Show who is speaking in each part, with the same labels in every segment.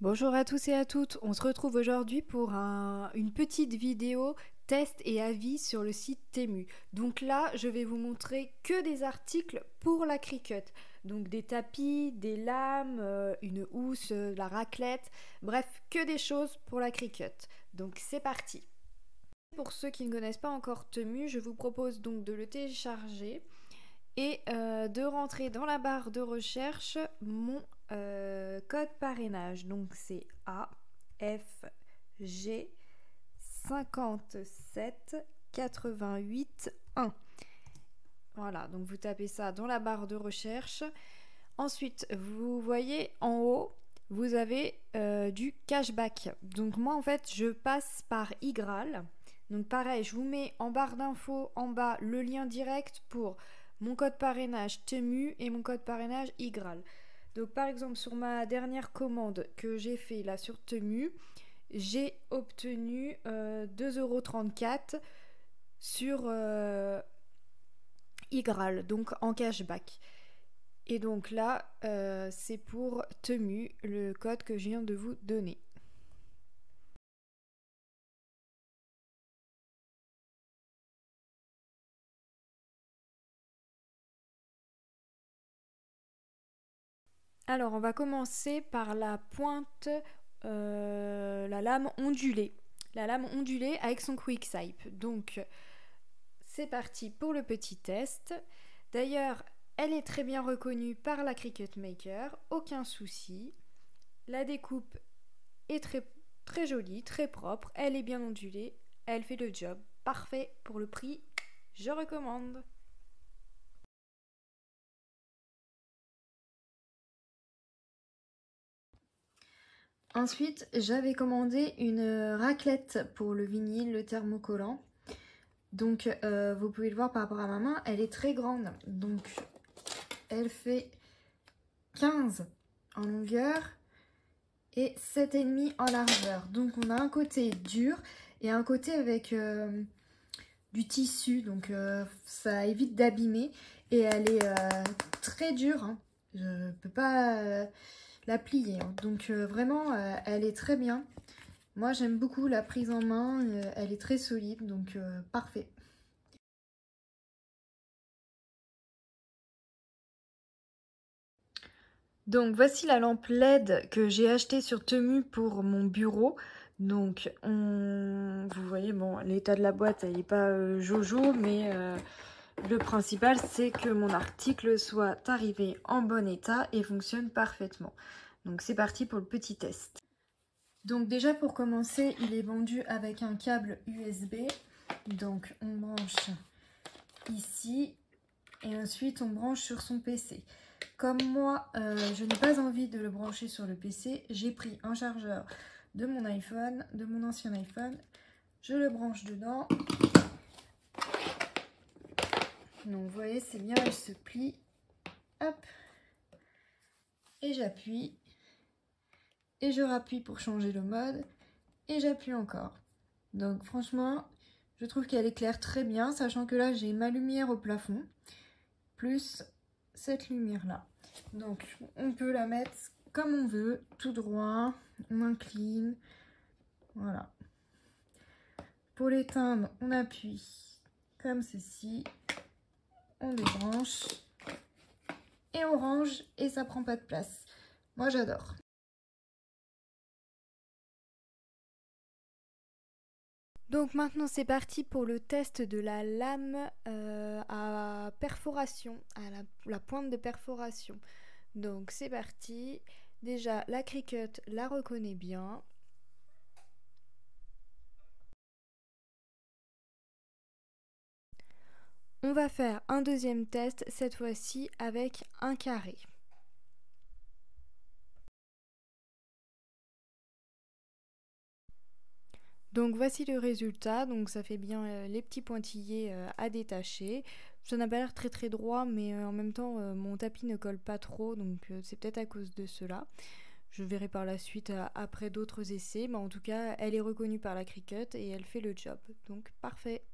Speaker 1: Bonjour à tous et à toutes, on se retrouve aujourd'hui pour une petite vidéo test et avis sur le site Temu. Donc là, je vais vous montrer que des articles pour la Cricut. Donc des tapis, des lames, une housse, la raclette, bref, que des choses pour la Cricut. Donc c'est parti. Pour ceux qui ne connaissent pas encore Temu, je vous propose donc de le télécharger et de rentrer dans la barre de recherche mon code parrainage. Donc c'est AFG 57 88 1. Voilà, donc vous tapez ça dans la barre de recherche. Ensuite, vous voyez en haut, vous avez du cashback. Donc moi en fait, je passe par Igral. Donc pareil, je vous mets en barre d'infos en bas le lien direct pour mon code parrainage Temu et mon code parrainage Igral. Donc par exemple sur ma dernière commande que j'ai fait là sur Temu, j'ai obtenu 2,34 € sur Igral, donc en cashback. Et donc là, c'est pour Temu, le code que je viens de vous donner. Alors, on va commencer par la pointe, la lame ondulée. La lame ondulée avec son quick swipe. Donc, c'est parti pour le petit test. D'ailleurs, elle est très bien reconnue par la Cricut Maker, aucun souci. La découpe est très jolie, très propre, elle est bien ondulée, elle fait le job. Parfait pour le prix, je recommande. Ensuite, j'avais commandé une raclette pour le vinyle, le thermocollant. Donc, vous pouvez le voir par rapport à ma main, elle est très grande. Donc, elle fait 15 en longueur et 7,5 en largeur. Donc, on a un côté dur et un côté avec du tissu. Donc, ça évite d'abîmer. Et elle est très dure. Hein. Je ne peux pas la plier. Hein. Donc, vraiment, elle est très bien. Moi, j'aime beaucoup la prise en main. Elle est très solide. Donc, parfait. Donc voici la lampe LED que j'ai achetée sur Temu pour mon bureau. Donc vous voyez, bon, l'état de la boîte, elle n'est pas jojo, mais le principal c'est que mon article soit arrivé en bon état et fonctionne parfaitement. Donc c'est parti pour le petit test. Donc déjà pour commencer, il est vendu avec un câble USB. Donc on branche ici et ensuite on branche sur son PC. Comme moi, je n'ai pas envie de le brancher sur le PC, j'ai pris un chargeur de mon iPhone, de mon ancien iPhone. Je le branche dedans. Donc vous voyez, c'est bien, elle se plie. Hop. Et j'appuie. Et je rappuie pour changer le mode. Et j'appuie encore. Donc franchement, je trouve qu'elle éclaire très bien, sachant que là, j'ai ma lumière au plafond. Plus cette lumière là. Donc on peut la mettre comme on veut, tout droit, on incline, voilà. Pour l'éteindre, on appuie comme ceci, on débranche et on range et ça prend pas de place. Moi j'adore. Donc maintenant c'est parti pour le test de la lame à perforation, à la pointe de perforation. Donc c'est parti. Déjà la Cricut la reconnaît bien. On va faire un deuxième test, cette fois-ci avec un carré. Donc voici le résultat, donc ça fait bien les petits pointillés à détacher. Ça n'a pas l'air très droit, mais en même temps mon tapis ne colle pas trop, donc c'est peut-être à cause de cela. Je verrai par la suite après d'autres essais, mais en tout cas elle est reconnue par la Cricut et elle fait le job, donc parfait.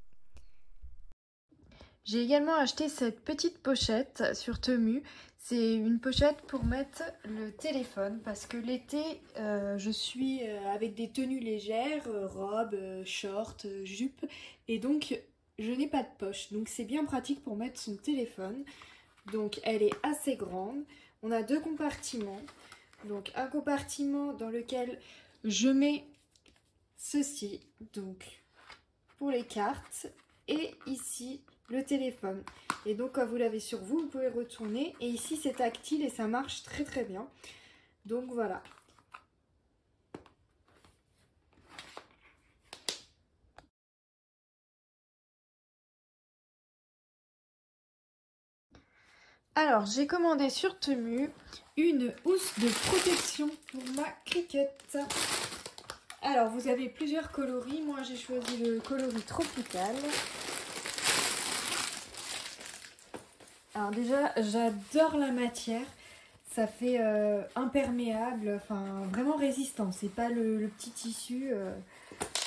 Speaker 1: J'ai également acheté cette petite pochette sur Temu. C'est une pochette pour mettre le téléphone parce que l'été, je suis avec des tenues légères, robes, shorts, jupes, et donc je n'ai pas de poche. Donc c'est bien pratique pour mettre son téléphone. Donc elle est assez grande. On a deux compartiments. Donc un compartiment dans lequel je mets ceci, donc pour les cartes, et ici le téléphone. Et donc quand vous l'avez sur vous, vous pouvez retourner, et ici c'est tactile et ça marche très très bien. Donc voilà. Alors j'ai commandé sur Temu une housse de protection pour ma Cricut. Alors vous avez plusieurs coloris, moi j'ai choisi le coloris tropical. Alors déjà, j'adore la matière, ça fait imperméable, enfin vraiment résistant, c'est pas le petit tissu.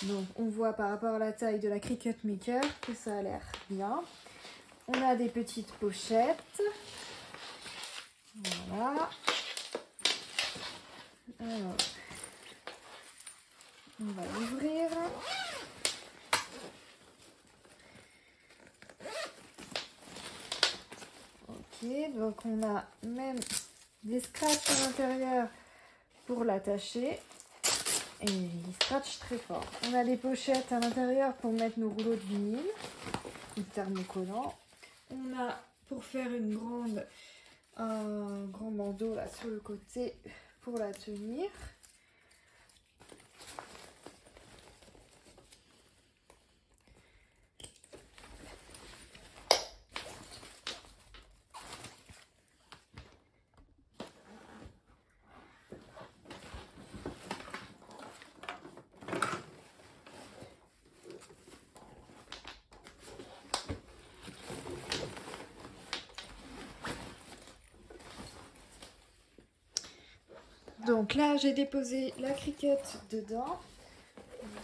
Speaker 1: Donc on voit par rapport à la taille de la Cricut Maker que ça a l'air bien. On a des petites pochettes, voilà. Alors, on va l'ouvrir. Ok, donc on a même des scratchs à l'intérieur pour l'attacher. Et il scratch très fort. On a des pochettes à l'intérieur pour mettre nos rouleaux de vinyle ou de thermocollant. On a pour faire un grand bandeau là sur le côté pour la tenir. Donc là, j'ai déposé la Cricut dedans.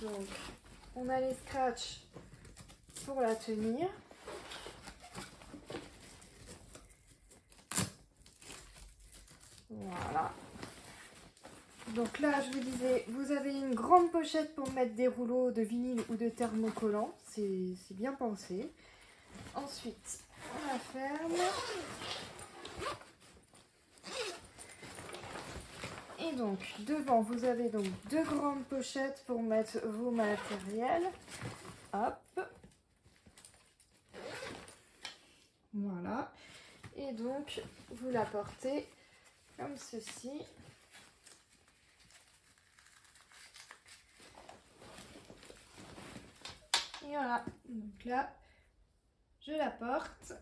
Speaker 1: Donc, on a les scratchs pour la tenir. Voilà. Donc là, je vous disais, vous avez une grande pochette pour mettre des rouleaux de vinyle ou de thermocollant. C'est bien pensé. Ensuite, on la ferme. Et donc, devant, vous avez donc deux grandes pochettes pour mettre vos matériels. Hop. Voilà. Et donc, vous la portez comme ceci. Et voilà. Donc là, je la porte.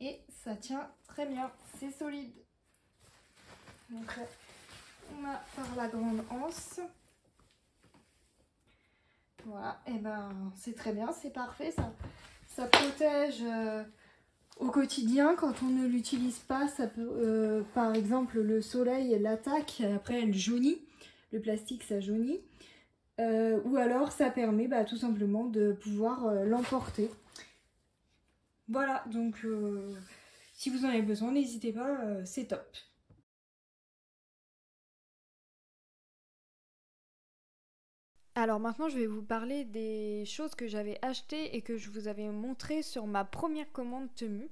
Speaker 1: Et ça tient très bien. C'est solide. Donc on a par la grande anse. Voilà, et ben c'est très bien, c'est parfait, ça protège au quotidien quand on ne l'utilise pas. Ça peut, par exemple, le soleil l'attaque, après elle jaunit, le plastique ça jaunit. Ou alors ça permet tout simplement de pouvoir l'emporter. Voilà, donc si vous en avez besoin, n'hésitez pas, c'est top. Alors maintenant, je vais vous parler des choses que j'avais achetées et que je vous avais montré sur ma première commande Temu.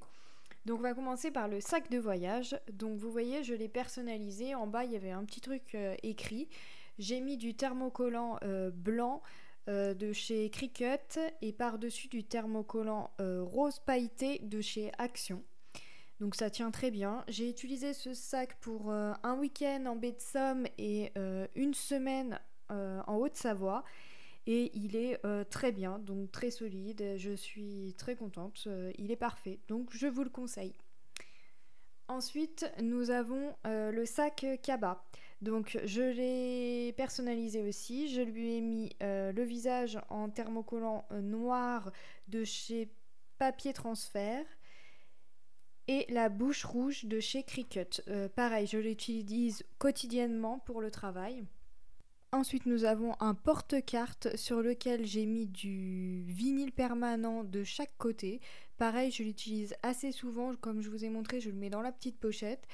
Speaker 1: Donc on va commencer par le sac de voyage. Donc vous voyez, je l'ai personnalisé. En bas, il y avait un petit truc écrit. J'ai mis du thermocollant blanc de chez Cricut et par-dessus du thermocollant rose pailleté de chez Action. Donc ça tient très bien. J'ai utilisé ce sac pour un week-end en baie de Somme et une semaine en Haute-Savoie. Et il est très bien, donc très solide. Je suis très contente. Il est parfait, donc je vous le conseille. Ensuite, nous avons le sac Kaba. Donc je l'ai personnalisé aussi. Je lui ai mis le visage en thermocollant noir de chez Papier Transfert. Et la bouche rouge de chez Cricut. Pareil, je l'utilise quotidiennement pour le travail. Ensuite, nous avons un porte-carte sur lequel j'ai mis du vinyle permanent de chaque côté. Pareil, je l'utilise assez souvent, comme je vous ai montré, je le mets dans la petite pochette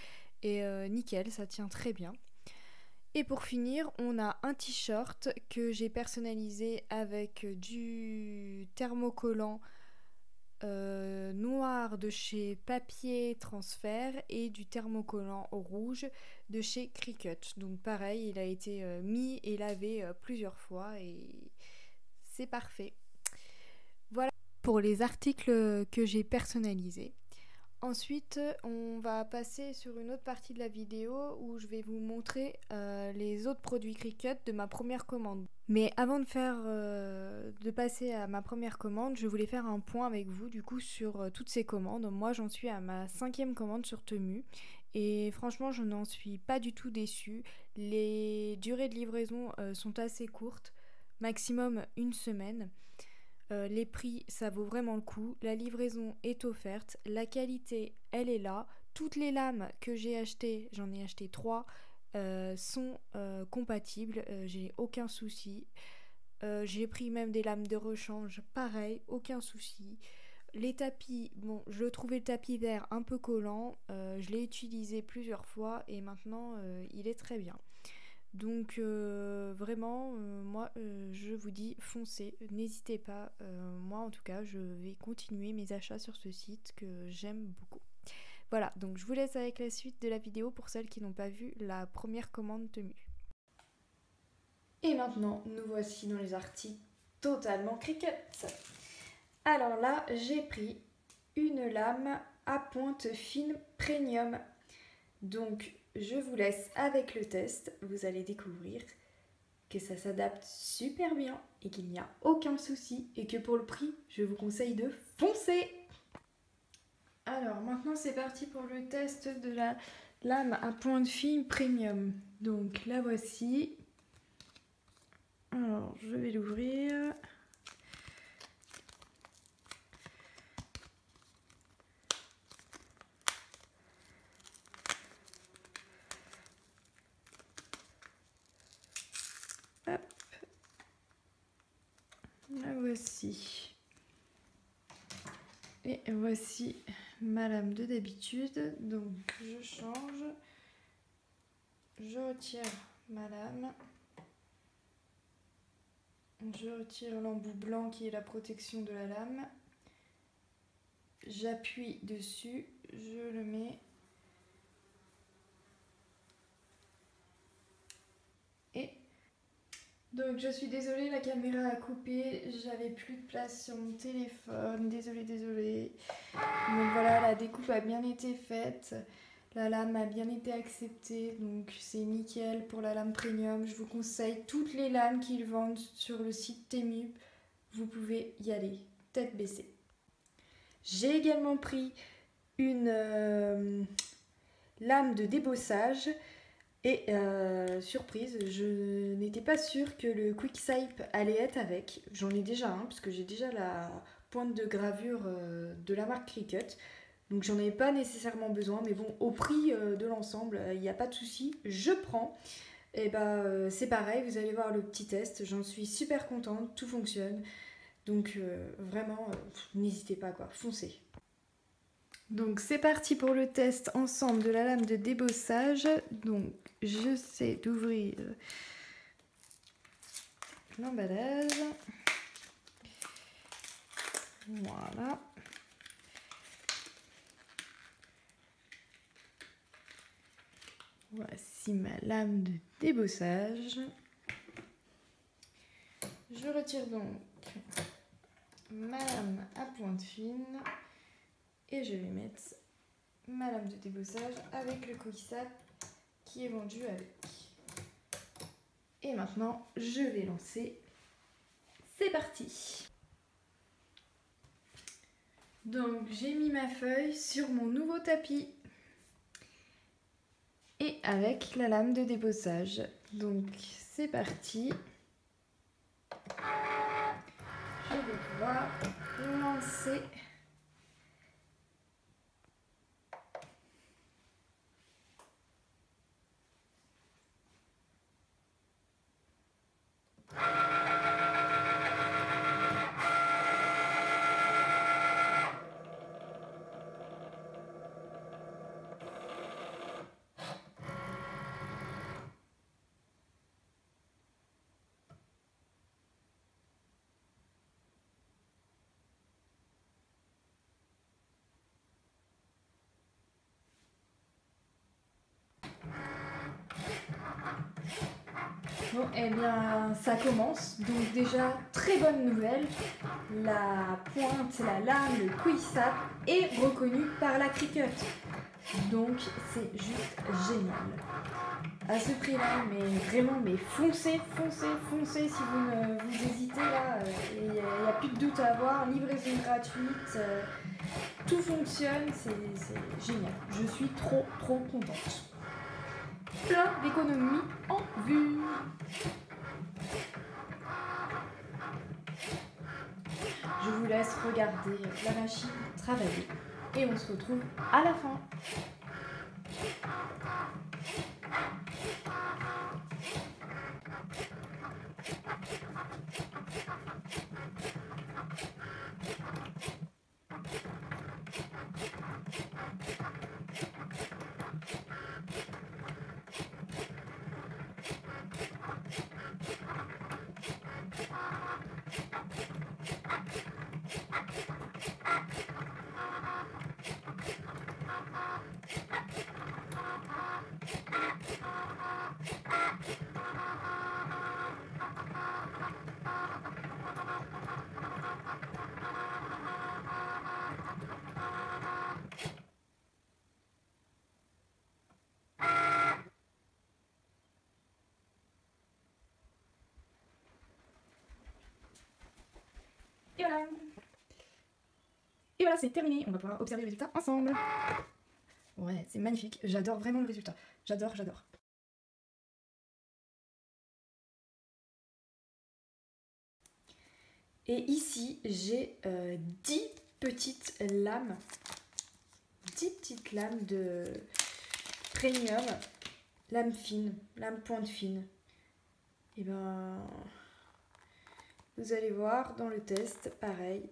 Speaker 1: et nickel, ça tient très bien. Et pour finir, on a un t-shirt que j'ai personnalisé avec du thermocollant noir de chez Papier Transfert et du thermocollant rouge de chez Cricut. Donc pareil, il a été mis et lavé plusieurs fois et c'est parfait. Voilà pour les articles que j'ai personnalisés. Ensuite, on va passer sur une autre partie de la vidéo où je vais vous montrer les autres produits Cricut de ma première commande. Mais avant de passer à ma première commande, je voulais faire un point avec vous du coup sur toutes ces commandes. Moi, j'en suis à ma 5e commande sur Temu et franchement, je n'en suis pas du tout déçue. Les durées de livraison sont assez courtes, maximum une semaine. Les prix, ça vaut vraiment le coup. La livraison est offerte. La qualité, elle est là. Toutes les lames que j'ai achetées, j'en ai acheté 3, sont compatibles. J'ai aucun souci. J'ai pris même des lames de rechange, pareil, aucun souci. Les tapis, bon, je trouvais le tapis vert un peu collant. Je l'ai utilisé plusieurs fois et maintenant, il est très bien. Donc vraiment, moi je vous dis foncez, n'hésitez pas. Moi en tout cas, je vais continuer mes achats sur ce site que j'aime beaucoup. Voilà, donc je vous laisse avec la suite de la vidéo pour celles qui n'ont pas vu la première commande Temu. Et maintenant, nous voici dans les articles totalement Cricut. Alors là, j'ai pris une lame à pointe fine premium. Donc je vous laisse avec le test, vous allez découvrir que ça s'adapte super bien et qu'il n'y a aucun souci et que pour le prix, je vous conseille de foncer. Alors maintenant c'est parti pour le test de la lame à pointe fine premium. Donc la voici. Alors je vais l'ouvrir. Hop. La voici. Et voici ma lame de d'habitude. Donc je change. Je retire ma lame. Je retire l'embout blanc qui est la protection de la lame. J'appuie dessus, je le mets. Et donc je suis désolée, la caméra a coupé, j'avais plus de place sur mon téléphone, désolée. Donc voilà, la découpe a bien été faite, la lame a bien été acceptée, donc c'est nickel pour la lame premium. Je vous conseille toutes les lames qu'ils vendent sur le site Temu, vous pouvez y aller, tête baissée. J'ai également pris une lame de débossage. Et surprise, je n'étais pas sûre que le Quick Swipe allait être avec. J'en ai déjà un, parce que j'ai déjà la pointe de gravure de la marque Cricut. Donc j'en ai pas nécessairement besoin, mais bon, au prix de l'ensemble, il n'y a pas de souci, je prends. Et bah c'est pareil, vous allez voir le petit test, j'en suis super contente, tout fonctionne. Donc vraiment, n'hésitez pas quoi, foncez. Donc c'est parti pour le test ensemble de la lame de débossage. Donc j'essaie d'ouvrir l'emballage. Voilà. Voici ma lame de débossage. Je retire donc ma lame à pointe fine. Et je vais mettre ma lame de débossage avec le coquillage qui est vendu avec. Et maintenant, je vais lancer. C'est parti! Donc, j'ai mis ma feuille sur mon nouveau tapis. Et avec la lame de débossage. Donc, c'est parti. Je vais pouvoir lancer. Bon, eh bien, ça commence. Donc déjà, très bonne nouvelle. La pointe, la lame, le Quick-Sap est reconnu par la Cricut. Donc, c'est juste génial. À ce prix-là, mais vraiment, mais foncez, foncez, foncez si vous hésitez là. Il n'y a plus de doute à avoir. Livraison gratuite. Tout fonctionne. C'est génial. Je suis trop contente. Plein d'économies en vue. Je vous laisse regarder la machine travailler et on se retrouve à la fin. Et voilà. Et voilà, c'est terminé. On va pouvoir observer le résultat ensemble. Ouais, c'est magnifique. J'adore vraiment le résultat. J'adore. Et ici, j'ai 10 petites lames. 10 petites lames de premium. Lame fine, lame pointe fine. Et ben, vous allez voir dans le test, pareil,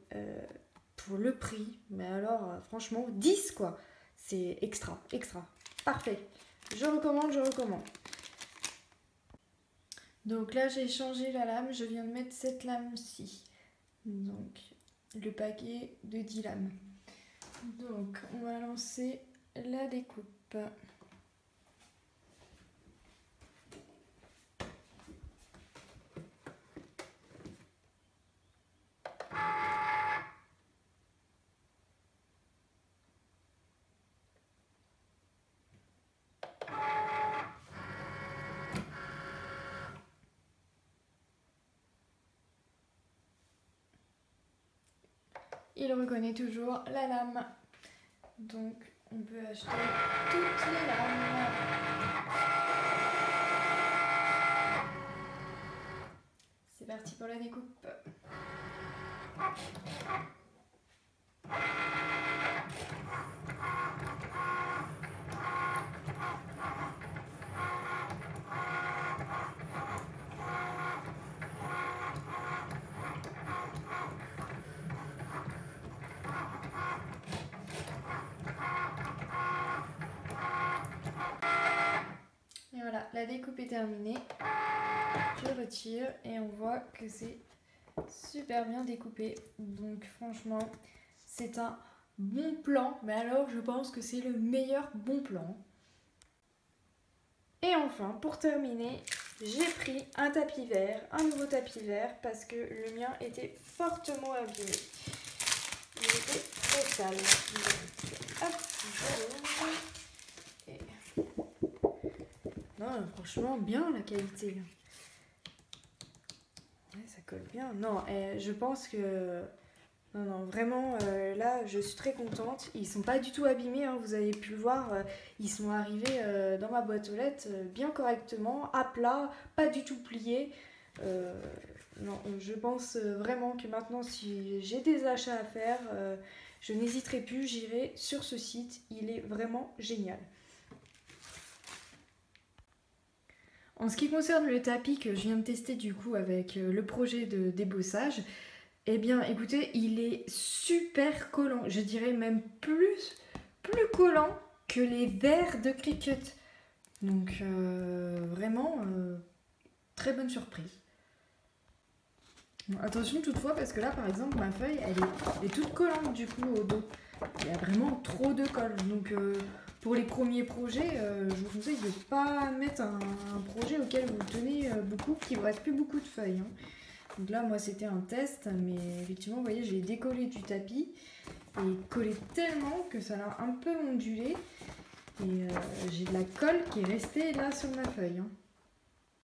Speaker 1: pour le prix. Mais alors, franchement, 10 quoi. C'est extra. Parfait. Je recommande. Donc là, j'ai changé la lame. Je viens de mettre cette lame-ci. Donc, le paquet de 10 lames. Donc, on va lancer la découpe. Il reconnaît toujours la lame. Donc, on peut acheter toutes les lames. C'est parti pour la découpe. Et voilà, la découpe est terminée. Je retire et on voit que c'est super bien découpé. Donc franchement, c'est un bon plan. Mais alors, je pense que c'est le meilleur bon plan. Et enfin, pour terminer, j'ai pris un tapis vert, un nouveau tapis vert, parce que le mien était fortement abîmé. Il était très sale. Hop, et... Non, franchement, bien la qualité. Ouais, ça colle bien. Non, je pense que... Non, vraiment, là, je suis très contente. Ils sont pas du tout abîmés, hein, vous avez pu le voir. Ils sont arrivés dans ma boîte aux lettres bien correctement, à plat, pas du tout pliés. Non, je pense vraiment que maintenant, si j'ai des achats à faire, je n'hésiterai plus, j'irai sur ce site. Il est vraiment génial. En ce qui concerne le tapis que je viens de tester du coup avec le projet de débossage, eh bien, écoutez, il est super collant. Je dirais même plus collant que les verres de Cricut. Donc, vraiment, très bonne surprise. Bon, attention toutefois, parce que là, par exemple, ma feuille, elle est toute collante du coup au dos. Il y a vraiment trop de colle. Donc, pour les premiers projets, je vous conseille de ne pas mettre un projet auquel vous tenez beaucoup, qu'il ne vous reste plus beaucoup de feuilles. Hein. Donc là, moi, c'était un test, mais effectivement, vous voyez, j'ai décollé du tapis et collé tellement que ça l'a un peu ondulé. Et j'ai de la colle qui est restée là sur ma feuille. Hein.